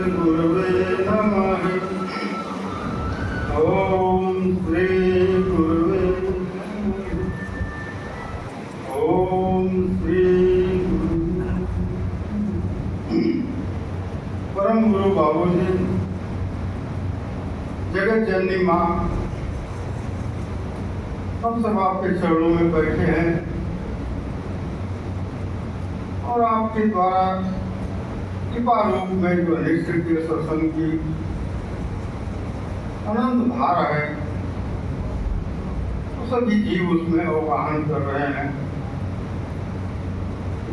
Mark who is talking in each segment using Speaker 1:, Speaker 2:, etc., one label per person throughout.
Speaker 1: गुरुवे नमः। ओम श्री गुरुवे नमः। ओम श्री परम गुरु बाबूजी, जगत जननी माँ, हम सब आपके चरणों में बैठे हैं और आपके द्वारा कृपा रूप में जो निश्चित सत्संग की अनंत धारा है, तो सभी जीव उसमें अवगाहन कर रहे हैं।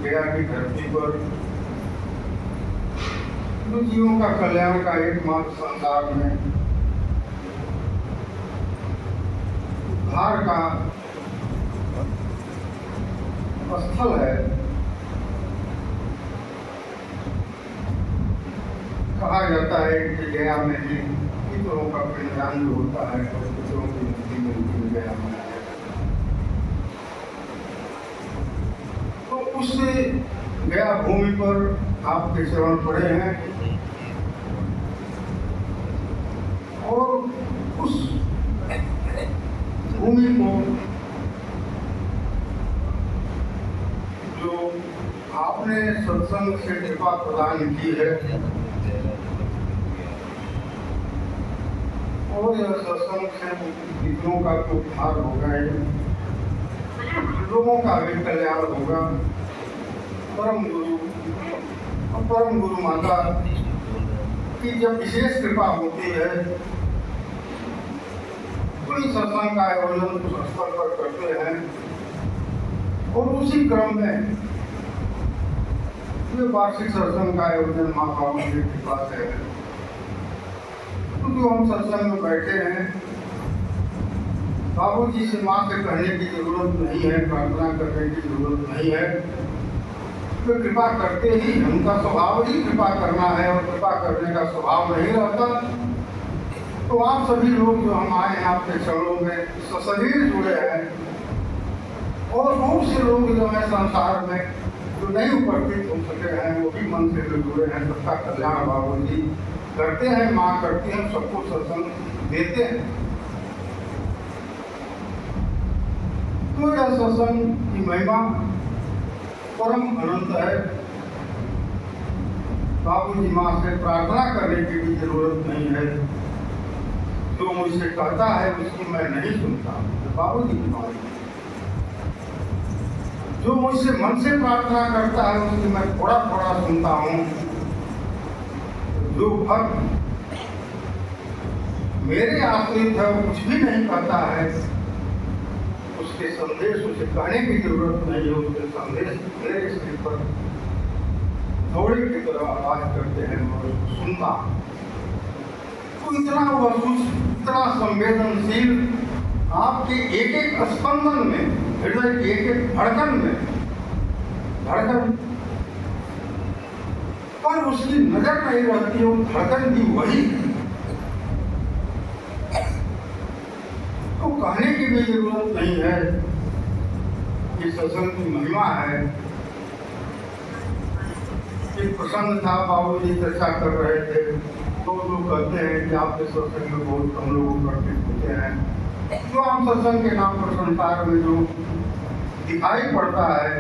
Speaker 1: गया की धरती पर जो जीवों का कल्याण का एकमात्र संसार में उद्धार का स्थल है। कहा जाता है कि गया में ही पितरों का पिंडदान जो होता है और पितरों की मुक्ति मिलती है गया में। तो उस गया भूमि पर आपके चरण पड़े हैं और उस भूमि को जो आपने सत्संग से कृपा प्रदान की है और यह सत्संग से पितरों का तो उद्धार होगा ही, लोगों का भी कल्याण होगा। परम गुरु और परम गुरु माता की जब विशेष कृपा होती है तो इस सत्संग का आयोजन कुछ स्तर पर करते हैं और उसी क्रम में ये वार्षिक सत्संग का आयोजन माँ बाबू जी के पास है। तो जो हम सत्संग में बैठे हैं, बाबू जी से माँ से कहने की जरूरत नहीं है, प्रार्थना करने की जरूरत नहीं है। तो कृपा करते ही, उनका स्वभाव ही कृपा करना है और कृपा करने का स्वभाव नहीं रहता। तो आप सभी लोग जो हम आए हैं आपके चरणों में सशरीर जुड़े हैं और बहुत से लोग जो है संसार में जो नहीं उपस्थित हो सके हैं वो भी मन से जो जुड़े हैं। सबका कल्याण बाबू जी करते हैं, माँ करती हैं, सबको सत्संग देते हैं। तो यह सत्संग की महिमा परम अनंत है। बाबू जी माँ से प्रार्थना करने की भी जरूरत नहीं है। जो मुझसे कहता है उसकी मैं नहीं सुनता, बाबू जी की बात। जो मुझसे मन से प्रार्थना करता है उसकी मैं थोड़ा थोड़ा सुनता हूँ। जो भक्त मेरे आश्रित है वो कुछ भी नहीं कहता है, उसके संदेश उसे कहने की जरूरत नहीं है। उसके संदेश मेरे सिर पर थोड़ी की तरह आवाज करते हैं और सुनता। तो इतना वह इतना संवेदनशील, आपके एक एक स्पंदन में, हृदय की एक एक धड़कन में धड़कन पर उसकी नजर नहीं रहती है। वो धड़कन भी वही, तो कहने की भी जरूरत नहीं है कि सत्संग की महिमा है। एक प्रसन्न था, बाबू जी चर्चा कर रहे थे, तो लोग कहते हैं कि आपके सत्संग में बहुत कम लोग उपस्थित होते हैं। जो आम सत्संग के नाम पर संसार में जो दिखाई पड़ता है,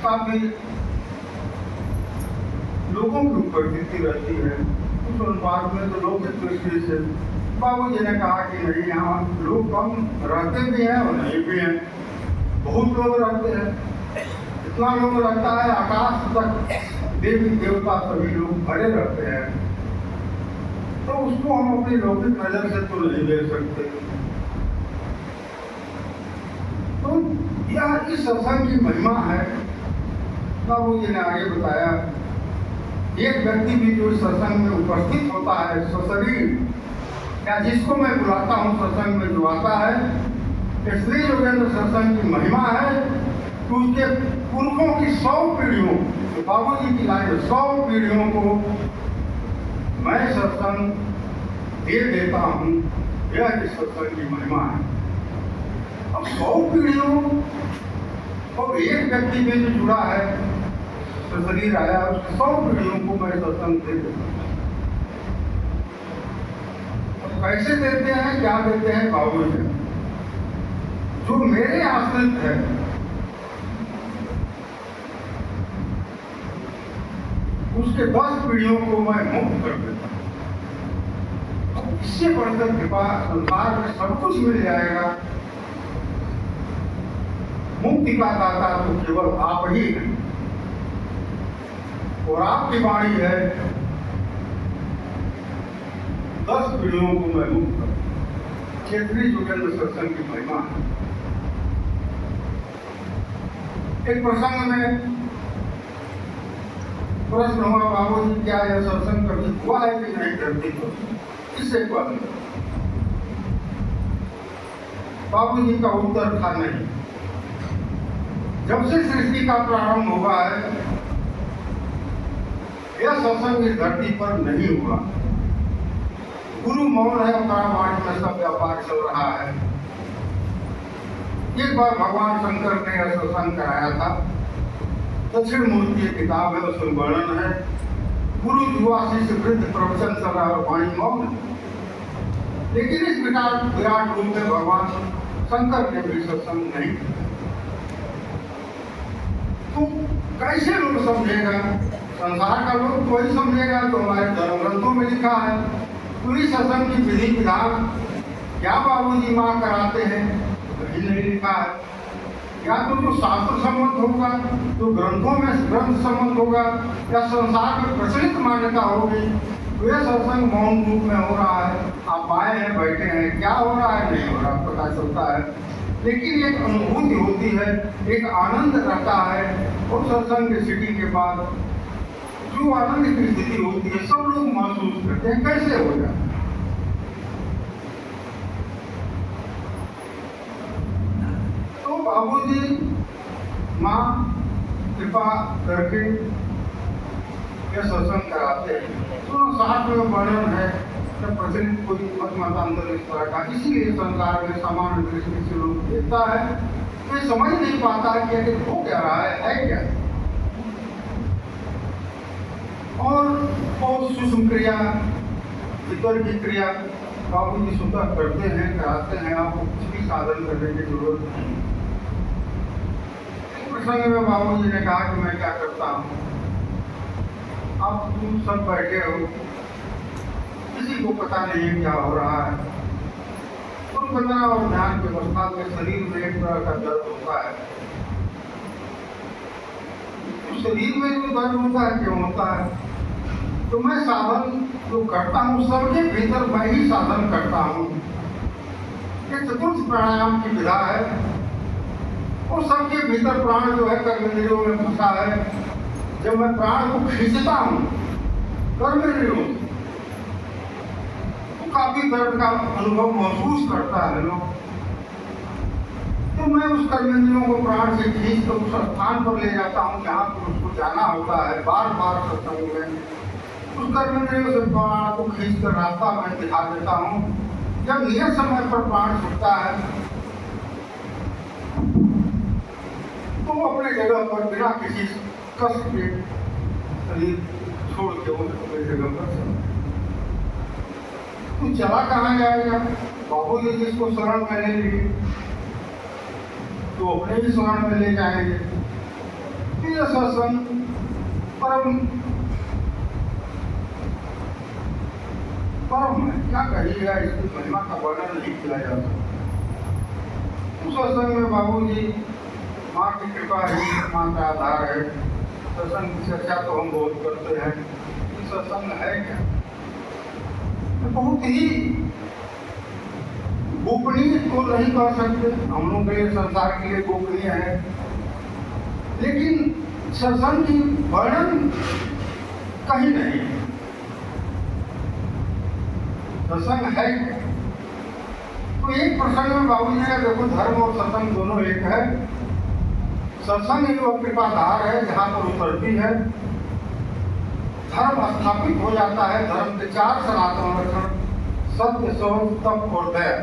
Speaker 1: काफी लोगों की उपस्थिति रहती है। उस अनुपात में तो लोग दृष्टि से बाबू जी ने कहा कि नहीं, यहाँ लोग कम रहते भी हैं और नहीं भी हैं। बहुत लोग रहते हैं, इतना लोग रहता है आकाश तक देवी देवता सभी लोग भरे रहते हैं। तो उसको हम अपनी लौकिक नजर से तो नहीं देख सकते। तो यह इस सत्संग की महिमा है। बाबू जी ने आगे बताया, एक व्यक्ति भी जो सत्संग में उपस्थित होता है सशरीर, या जिसको मैं बुलाता हूँ सत्संग में जो आता है, इसलिए योगेंद्र सत्संग की महिमा है कि उसके पुरखों की 100 पीढ़ियों, बाबू जी की लाइन 100 पीढ़ियों को मैं सत्संग दे देता हूँ। यह इस सत्संग की महिमा है। अब 100 पीढ़ियों और एक व्यक्ति में जो जुड़ा है शरीर आया, उसके 100 पीढ़ियों को मैं सत्संग दे देता हूँ। कैसे देते हैं, क्या देते हैं बाबू जी? जो मेरे आश्रित है उसके 10 पीढ़ियों को मैं मुक्त कर देता हूँ। इससे बढ़कर कृपा संसार में सब कुछ मिल जाएगा। मुक्ति का दाता तो केवल आप ही हैं और आपकी वाणी है 10 पीढ़ियों को मैं मुक्त कर। क्षेत्रीय युगेंद्र सत्संग की महिमा है। एक प्रसंग में प्रश्न हुआ, बाबू जी क्या यह सत्संग कभी हुआ है कि नहीं धरती पर? इससे बात बाबू जी का उत्तर था नहीं। जब से सृष्टि का प्रारंभ हुआ है यह सत्संग इस धरती पर नहीं हुआ। गुरु मौन है, वाणी में सब व्यापार चल रहा है। एक बार भगवान शंकर ने यह सत्संग कराया था। दक्षिण मूर्ति की किताब है, उसमें वर्णन है। गुरु युवा शिष्य वृद्ध प्रवचन चल रहा है, वाणी मौन। लेकिन इस विराट रूप में भगवान शंकर ने भी सत्संग नहीं। तो कैसे लोग समझेगा? संसार का लोग कोई समझेगा तो हमारे धर्म ग्रंथों में लिखा है। पूरी सत्संग की विधि विधान क्या बाबूजी माँ कराते हैं? कहीं नहीं लिखा है। या तो जो शास्त्र सम्मत होगा, जो ग्रंथों में ग्रंथ सम्मत होगा, या संसार में प्रचलित मान्यता होगी, तो यह सत्संग मौन रूप में हो रहा है। आप आए हैं, बैठे हैं, क्या हो रहा है नहीं हो रहा पता चलता है, लेकिन एक अनुभूति होती है, एक आनंद रहता है। और सत्संग की स्थिति के बाद जो आनंद की स्थिति होती है सब लोग महसूस करते हैं। कैसे हो जाए? तो बाबूजी माँ कृपा करके यह सत्संग कराते हैं। तो साथ में वर्णन है, प्रचलित कोई मत मतांतर इस तरह का, इसीलिए संसार में सामान्य दृष्टि से लोग देखता है, कोई समझ नहीं पाता है कि हो क्या रहा है क्या। और बहुत सूक्ष्म क्रिया, भीतर की क्रिया बाबूजी स्वतः करते हैं, कराते हैं। आपको कुछ भी साधन करने की जरूरत नहीं। प्रसंग में बाबूजी ने कहा कि मैं क्या करता हूँ, आप तुम सब बैठे हो, किसी को पता नहीं क्या हो रहा है। तो बंदना और ध्यान के अवस्था में शरीर में एक तरह का दर्द होता है। तो शरीर में जो दर्द होता है क्यों होता है? तो मैं साधन जो करता हूँ सबके भीतर मैं ही साधन करता हूँ। ये चतुर्थ प्राणायाम की विधा है और सबके भीतर प्राण जो है कर्मेंद्रियों में फंसा है। जब मैं प्राण को खींचता हूँ कर्मेंद्रियों तो काफी दर्द का अनुभव महसूस करता है लोग। तो मैं उस कर्मेंद्रियों को प्राण से खींच कर उस स्थान पर ले जाता हूँ जहाँ पर उसको जाना होता है। बार बार सत्संग में उस कर्मेंद्रियों से प्राण को खींच कर रास्ता मैं दिखा देता हूँ। जब नियत समय पर प्राण छूटता है तो वो अपने जगह पर बिना किसी कष्ट के शरीर छोड़ के वो अपने जगह पर चला। तो चला कहाँ जाएगा? बाबूजी जिसको शरण में ले लिए तो अपने भी शरण में ले जाएंगे। तो यह सत्संग परम है, क्या कहिएगा, इसकी महिमा का वर्णन नहीं किया जा सकता। उस सत्संग में बाबूजी माँ की कृपा है, माँ का आधार है। सत्संग की चर्चा तो हम बहुत करते हैं, सत्संग है क्या? तो बहुत ही गोपनीय तो नहीं कह सकते, हम लोग के लिए संसार के लिए गोपनीय है, लेकिन सत्संग की वर्णन कहीं नहीं है। सत्संग है क्या? तो एक प्रसंग में बाबूजी ने देखो धर्म और सत्संग दोनों एक है। सत्संग ही वो कृपाधार है जहाँ पर उतरती है, धर्म स्थापित हो जाता है। धर्म के 4 सनातन लक्षण सत्य, सौच, तप और दया,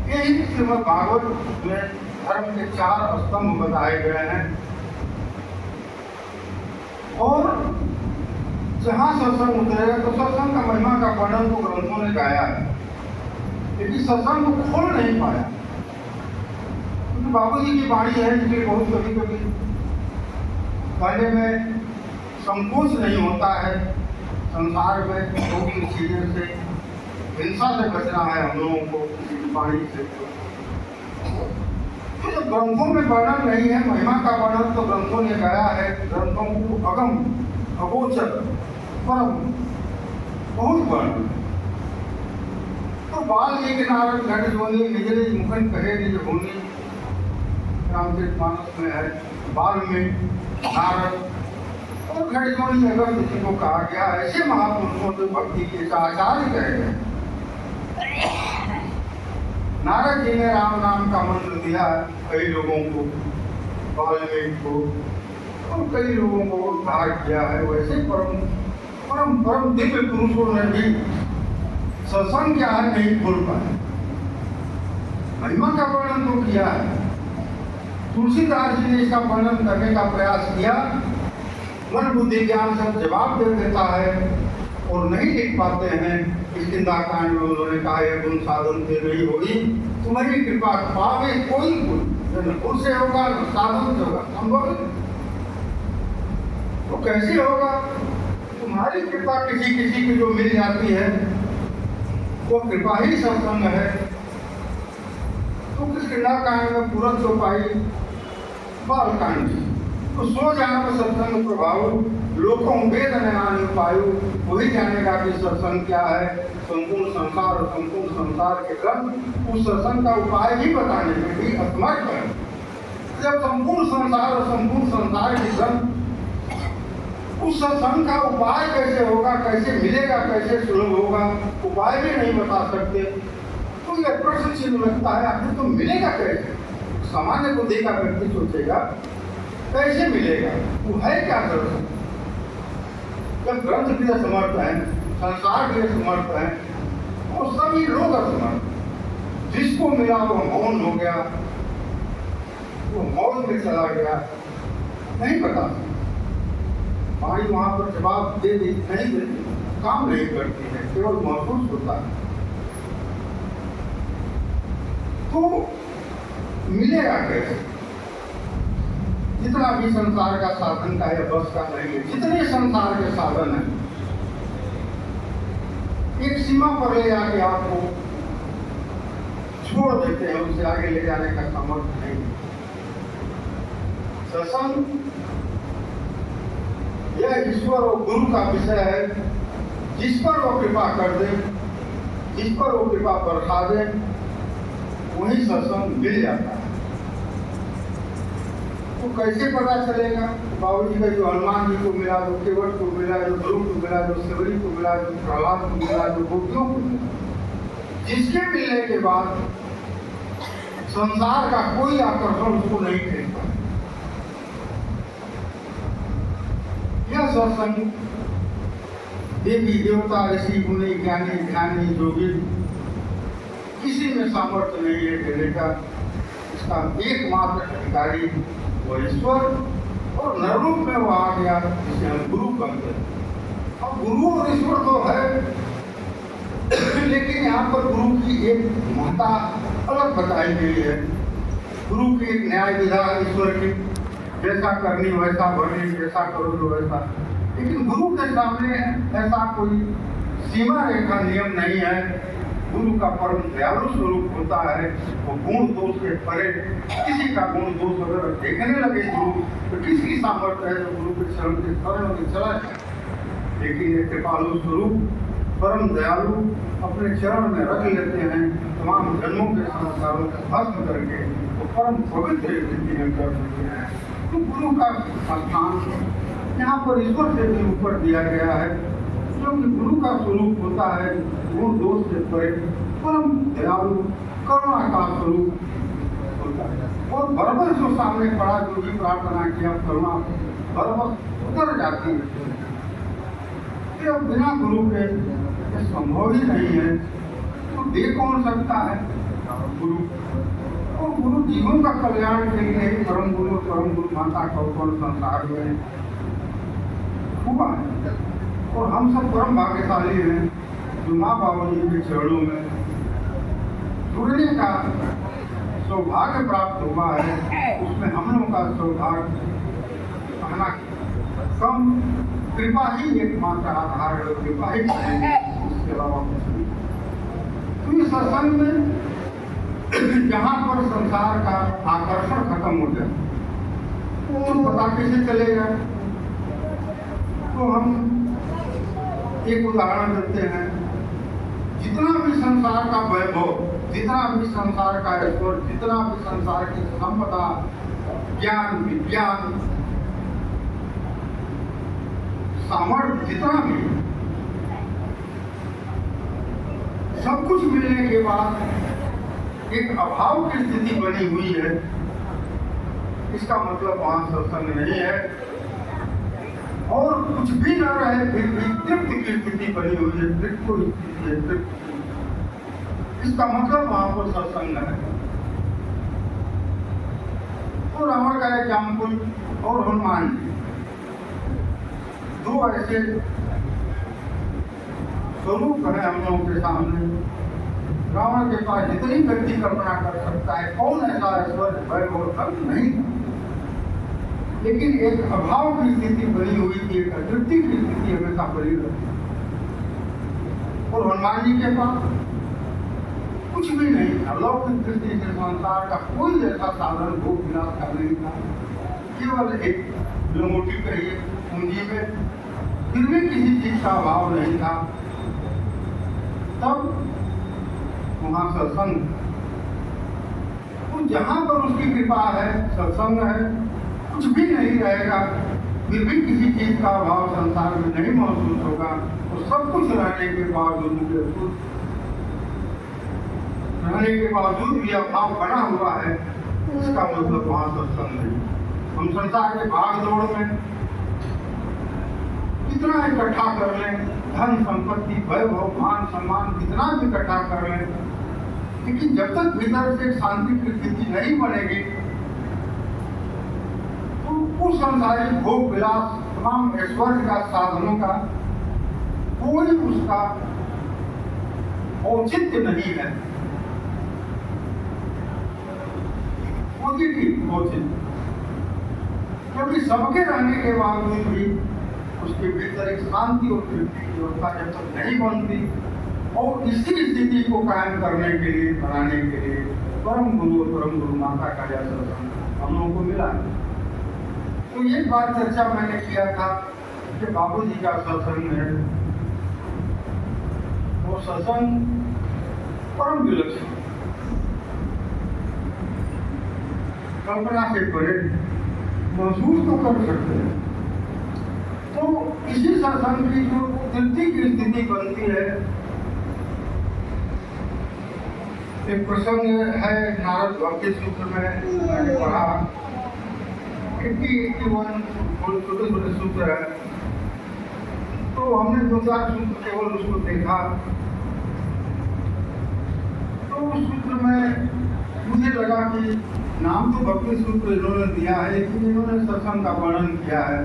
Speaker 1: यही श्रीमद् भागवत में धर्म के 4 स्तंभ बताए गए हैं। और जहाँ सत्संग उतरेगा तो सत्संग का महिमा का वर्णन तो ग्रंथों ने गाया है, लेकिन सत्संग को खोल नहीं पाया। क्योंकि बाबूजी की वाणी है, इसलिए बहुत कभी कभी कहने में संकोच नहीं होता है। संसार में बहुत सी चीजें से हिंसा से बचना है हम लोगों को, वाणी से। तो ग्रंथों में वर्णन नहीं है, महिमा का वर्णन तो ग्रंथों ने गाया है। ग्रंथों को अगम अगोचर परम बहुत वर्णन। तो बाल एक नारद घट जोनी निजरे मुखन कहे निज होनी, रामचरितमानस में है। बाल में नारद और घट जोनी अगर किसी को कहा गया, ऐसे महापुरुषों से भक्ति के आचार्य कहे गए। नारद जी ने राम नाम का मंत्र दिया कई लोगों को, वाल्मीकि को, और कई लोगों को उद्धार किया है। वैसे परम परम परम दिव्य पुरुषों ने भी सत्संग क्या है नहीं खोल पाए। महिमा का वर्णन तो किया है। तुलसीदास जी ने इसका वर्णन करने का प्रयास किया, मन बुद्धि ज्ञान सब जवाब दे देता है और नहीं लिख पाते हैं। इस कांड में उन्होंने कहा है गुण साधन से नहीं होगी, तुम्हारी कृपा पावे कोई गुण से होगा न साधन से होगा, संभव है। तो कैसे होगा? तुम्हारी कृपा किसी किसी की जो मिल जाती है वो कृपा ही सत्संग है। तो किस कांड में पूरत तो पाई बाल कांड, तो सो जाना सत्संग प्रभाव लोकों वेद न पायु, वही जानेगा कि सत्संग क्या है। संपूर्ण संसार और संपूर्ण संसार के ग्रंथ उस सत्संग का उपाय ही बताने में भी असमर्थ है। जब संपूर्ण संसार और संपूर्ण संसार के ग्रंथ उस सत्संग का उपाय कैसे होगा, कैसे मिलेगा, कैसे सुलभ होगा, उपाय भी नहीं बता सकते, तो यह प्रश्न चिन्ह लगता है आखिर तो मिलेगा कैसे। सामान्य को देखा व्यक्ति सोचेगा कैसे मिलेगा, वो है क्या दर्शन। जब ग्रंथ भी असमर्थ है, संसार भी असमर्थ है, और सभी लोग असमर्थ। जिसको मिला वो मौन हो गया, वो मौन में चला गया, नहीं पता। वाणी वहां पर जवाब दे दी नहीं देती, काम नहीं करती है, केवल महसूस होता है। तो मिलेगा कैसे? जितना भी संसार का साधन का है बस का नहीं है। जितने संसार के साधन है एक सीमा पर ले जाके आपको छोड़ देते हैं, उससे आगे ले जाने का सामर्थ्य नहीं। सत्संग यह ईश्वर और गुरु का विषय है। जिस पर वो कृपा कर दे, जिस पर वो कृपा बरसा दे, वही सत्संग मिल जाता है। तो कैसे पता चलेगा? बाबूजी का जो हनुमान जी को मिला, जो केवट को मिला, जो ध्रुव को मिला, जो शिवरी को मिला, जो प्रहलाद को मिला, जो गोपियों को मिला, जिसके मिलने के बाद संसार का कोई आकर्षण उसको नहीं खरीदता। यह सत्संग देवी देवता ऋषि मुनि ज्ञानी ध्यानी जोगी किसी में सामर्थ्य नहीं है देने का। इसका एकमात्र अधिकारी वो ईश्वर, और नरूप में वो आ गया जिसे हम गुरु कहते हैं। अब गुरु और ईश्वर तो है, लेकिन यहाँ पर गुरु की एक महत्ता अलग बताई गई है। गुरु की एक न्याय विधा ईश्वर की, जैसा करनी वैसा भरनी, जैसा करो वैसा। लेकिन गुरु के सामने ऐसा कोई सीमा रेखा नियम नहीं है। गुरु का परम दयालु स्वरूप होता है, वो गुण दोष के परे। किसी का गुण दोष अगर देखने लगे गुरु, तो किसकी सामर्थ्य है जो गुरु के शरण के शरण में चला जाए। लेकिन ये कृपालु स्वरूप परम दयालु अपने चरण में रख लेते हैं, तमाम जन्मों के संस्कारों को भस्म करके वो परम पवित्र स्थिति में कर देते हैं। तो गुरु का स्थान यहाँ पर ईश्वर से भी ऊपर दिया गया है, क्योंकि गुरु का स्वरूप होता है गुण दोष से परे, परम दयालु करुणा का स्वरूप होता है। और बरबर जो सामने पड़ा, जो भी प्रार्थना किया, करुणा बरबर उतर जाती है। फिर बिना गुरु के संभव ही नहीं है, तो दे कौन सकता है? गुरु। और गुरु जीवों का कल्याण के लिए परम गुरु माता का उत्पन्न संसार में हुआ है। और हम सब परम भाग्यशाली हैं जो माँ बाबा जी के चरणों में जुड़ने का सौभाग्य प्राप्त हुआ है। उसमें हम लोगों का सौभाग्य कहना कम, कृपा ही एकमात्र आधार है, कृपा ही करेंगे, इसके अलावा कुछ नहीं। तो इस सत्संग में जहाँ पर संसार का आकर्षण खत्म हो जाए तो पता कैसे चलेगा? तो हम एक उदाहरण देते हैं। जितना भी संसार का वैभव, जितना भी संसार का ऐश्वर्य, जितना भी संसार की संपदा, ज्ञान, विज्ञान, सामर्थ्य, जितना भी, सब कुछ मिलने के बाद एक अभाव की स्थिति बनी हुई है। इसका मतलब वहां सत्संग नहीं है। और कुछ भी न रहे फिर भी तृप्त की स्थिति बनी हुई है, तृप्त को स्थिति है, तृप्त। इसका मतलब वहां पर सत्संग है। तो रावण का एग्जाम्पल और हनुमान जी, दो ऐसे स्वरूप है हम लोगों के सामने। रावण के पास जितनी व्यक्ति कल्पना कर सकता है, कौन ऐसा ऐश्वर्य वैभव धन नहीं था, लेकिन एक अभाव की स्थिति बनी हुई थी, एक अतृप्ति की स्थिति हमेशा बनी रहती। और हनुमान जी के पास कुछ भी नहीं था, लौकिक दृष्टि से संसार का कोई ऐसा साधन भोग विलास का नहीं था, केवल एक लंगोटी कहिए पूंजी में, फिर भी किसी चीज का अभाव नहीं था। तब वहां सत्संग, तो जहां पर उसकी कृपा है, सत्संग है, कुछ भी नहीं रहेगा, फिर भी किसी चीज का अभाव संसार में नहीं महसूस होगा। और सब कुछ रहने के बावजूद भी अभाव बना हुआ है, इसका मतलब वहां सत्संग नहीं। हम संसार के भाग दौड़ में कितना इकट्ठा कर लें, धन संपत्ति, वैभव, मान सम्मान, कितना भी इकट्ठा कर लें, लेकिन जब तक भीतर से शांति की स्थिति नहीं बनेगी तो उस संसारी भोग विलास, तमाम ऐश्वर्य का, साधनों का कोई उसका औचित्य नहीं है। औचित्य, क्योंकि सबके रहने के बावजूद भी उसके भीतर एक शांति और तृप्ति की व्यवस्था जब तक नहीं बनती, और इसी स्थिति को कायम करने के लिए, बनाने के लिए परम गुरु माता का यह सत्संग हम लोगों को मिला है। तो एक बार चर्चा मैंने किया था कि बाबू जी का सत्संग है, वो सत्संग परम विलक्षण, कल्पना से परे, महसूस तो कर सकते हैं। तो इसी सत्संग की जो तृप्ति की स्थिति बनती है, एक प्रसंग है नारद भक्ति सूत्र में मैंने पढ़ा, 81 छोटे सूत्र है। तो हमने 2-4 सूत्र केवल उसको देखा। तो उस सूत्र में मुझे लगा कि नाम तो भक्ति सूत्र इन्होंने दिया है, लेकिन इन्होंने सत्संग का वर्णन किया है।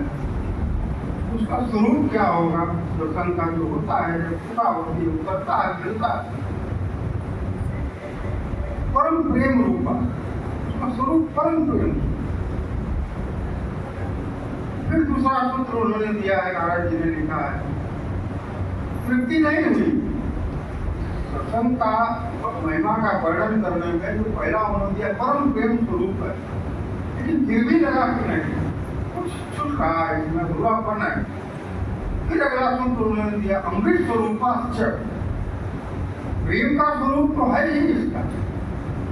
Speaker 1: उसका स्वरूप क्या होगा? सत्संग का जो होता है, जब पूरा होती है, उतरता है, मिलता है, परम प्रेम रूपा, उसका स्वरूप परम प्रेम। फिर दूसरा सूत्र उन्होंने दिया है, नारायण जी ने लिखा है, तृप्ति नहीं हुई। सत्संग का महिमा का वर्णन करने में जो पहला उन्होंने दिया परम प्रेम स्वरूप है, लेकिन फिर भी लगा कि नहीं, कुछ छूट रहा है, इसमें बुरापन है। फिर अगला सूत्र उन्होंने दिया अमृत स्वरूपाश्च, प्रेम का स्वरूप तो है ही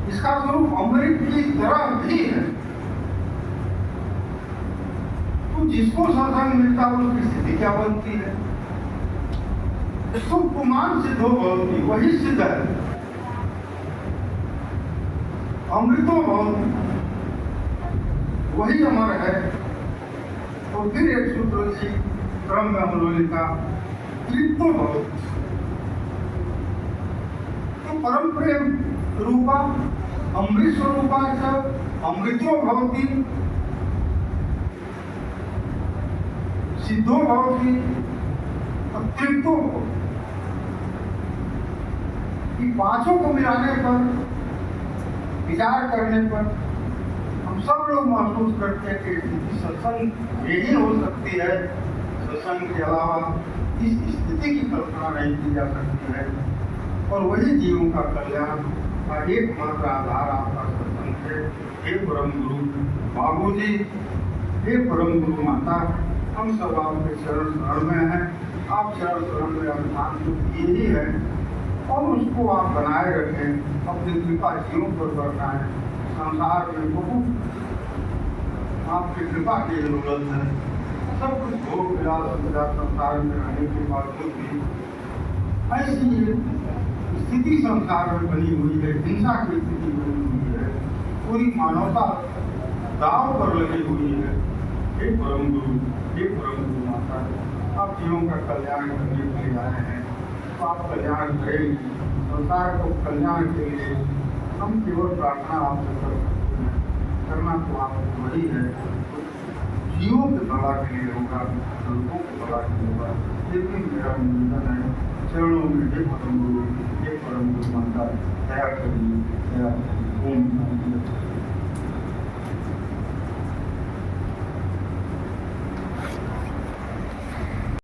Speaker 1: इसका स्वरूप अमृत की तरह भी है। तो जिसको सत्संग मिलता है उसकी स्थिति क्या बनती है? इसको कुमान सिद्ध होती, वही सिद्ध है, अमृतो भवति, वही अमर है। और फिर एक सूत्र इसी क्रम में हम लोगों लिखा तृप्तो भवति। तो परम प्रेम रूपा अमृत स्वरूपा अमृतो भवति, सिद्धो भवति तृप्तो भवति। कि पांचों को मिलाने पर, विचार करने पर हम सब लोग महसूस करते हैं कि सत्संग यही हो सकती है। सत्संग के अलावा इस स्थिति की कल्पना नहीं की जा सकती है। और वही जीवों का कल्याण का एकमात्र आधार आपका सत्संग है। हे परम गुरु बाबू जी, हे परम गुरु माता, हम सब आपके शरण शरण में हैं। आप शरण शरण में अभिमान तो किए ही है और उसको आप बनाए रखें। अपनी कृपा जीवों पर बरसाएं। संसार में बहुत आपकी कृपा की जरूरत है। सब कुछ भोग विलास संसार में रहने के बावजूद भी ऐसी स्थिति संसार में बनी हुई है, हिंसा की स्थिति बनी हुई है, पूरी मानवता दाव पर लगी हुई है। हे परम गुरु, हे परम गुरु माता, आप जीवों का कल्याण करने के लिए आए हैं, तो आप कल्याण करेंगे। संसार को कल्याण के लिए हम केवल प्रार्थना आपसे कर सकते हैं। करना तो आपको वही है, जीवों के भला के लिए होगा, लोगों के भला के लिए होगा। लेकिन मेरा निवेदन है, चरणों में हे परम गुरु, हे परम गुरु माता, दया करिए, दया करिए। ओम शांति।